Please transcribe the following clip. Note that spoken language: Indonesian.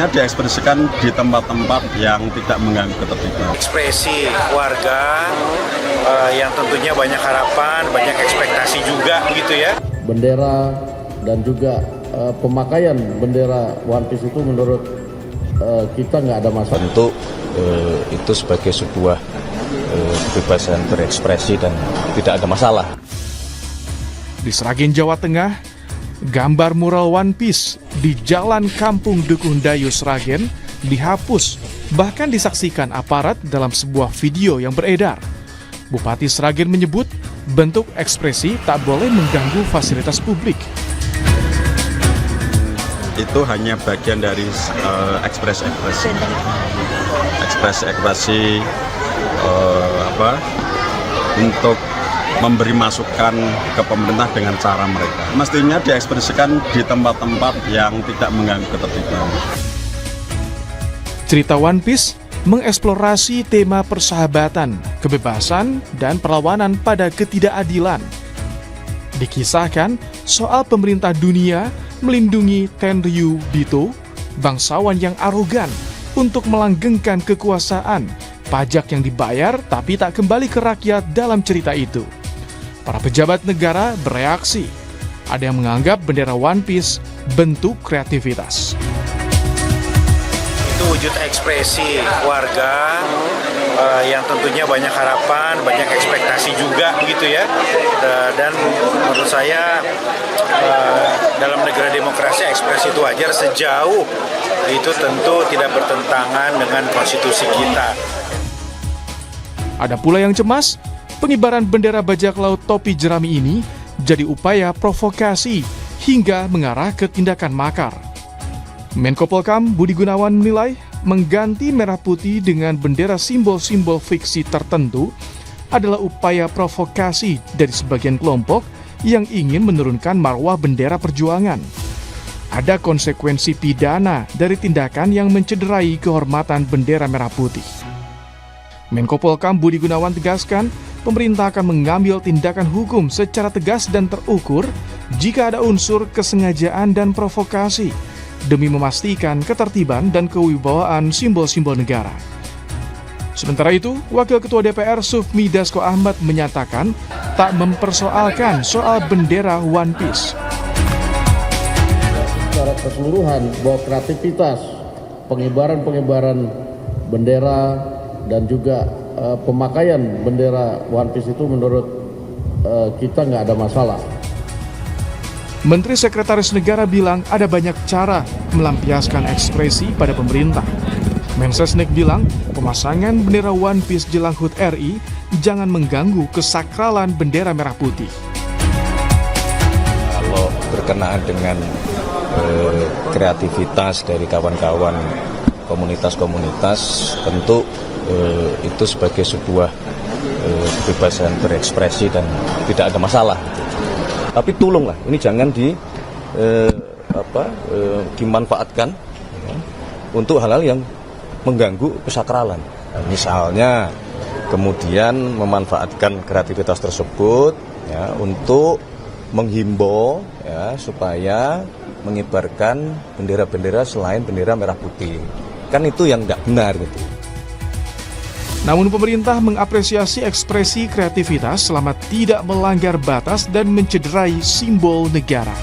mestinya diekspresikan di tempat-tempat yang tidak mengganggu ketertiban. Ekspresi warga yang tentunya banyak harapan, banyak ekspektasi juga gitu ya. Bendera dan juga pemakaian bendera One Piece itu menurut kita nggak ada masalah. Tentu itu sebagai sebuah kebebasan berekspresi dan tidak ada masalah. Di Sragen, Jawa Tengah, gambar mural One Piece di Jalan Kampung Dukuh Dayu, Sragen dihapus, bahkan disaksikan aparat dalam sebuah video yang beredar. Bupati Sragen menyebut bentuk ekspresi tak boleh mengganggu fasilitas publik. Itu hanya bagian dari ekspresi untuk memberi masukan ke pemerintah dengan cara mereka. Mestinya diekspresikan di tempat-tempat yang tidak mengganggu ketertiban. Cerita One Piece mengeksplorasi tema persahabatan, kebebasan, dan perlawanan pada ketidakadilan. Dikisahkan soal pemerintah dunia melindungi Tenryubito, bangsawan yang arogan, untuk melanggengkan kekuasaan, pajak yang dibayar tapi tak kembali ke rakyat dalam cerita itu. Para pejabat negara bereaksi. Ada yang menganggap bendera One Piece bentuk kreativitas. Itu wujud ekspresi warga yang tentunya banyak harapan, banyak ekspektasi juga gitu ya. Dan menurut saya dalam negara demokrasi ekspresi itu wajar sejauh itu tentu tidak bertentangan dengan konstitusi kita. Ada pula yang cemas, pengibaran bendera bajak laut topi jerami ini jadi upaya provokasi hingga mengarah ke tindakan makar. Menko Polhukam Budi Gunawan menilai mengganti merah putih dengan bendera simbol-simbol fiksi tertentu adalah upaya provokasi dari sebagian kelompok yang ingin menurunkan marwah bendera perjuangan. Ada konsekuensi pidana dari tindakan yang mencederai kehormatan bendera merah putih. Menko Polhukam Budi Gunawan tegaskan, pemerintah akan mengambil tindakan hukum secara tegas dan terukur jika ada unsur kesengajaan dan provokasi, demi memastikan ketertiban dan kewibawaan simbol-simbol negara. Sementara itu, Wakil Ketua DPR Sufmi Dasko Ahmad menyatakan tak mempersoalkan soal bendera One Piece. Secara keseluruhan bahwa kreativitas pengibaran bendera dan juga pemakaian bendera One Piece itu menurut kita nggak ada masalah. Menteri Sekretaris Negara bilang ada banyak cara melampiaskan ekspresi pada pemerintah. Mensesnek bilang pemasangan bendera One Piece jelang HUT RI jangan mengganggu kesakralan bendera merah putih. Kalau berkenaan dengan kreativitas dari kawan-kawan komunitas-komunitas, tentu itu sebagai sebuah kebebasan berekspresi dan tidak ada masalah. Tapi tolonglah, ini jangan dimanfaatkan ya, untuk hal-hal yang mengganggu kesakralan. Misalnya kemudian memanfaatkan kreativitas tersebut ya, untuk menghimbau ya, supaya mengibarkan bendera-bendera selain bendera merah putih. Kan itu yang nggak benar gitu. Namun pemerintah mengapresiasi ekspresi kreativitas selama tidak melanggar batas dan mencederai simbol negara.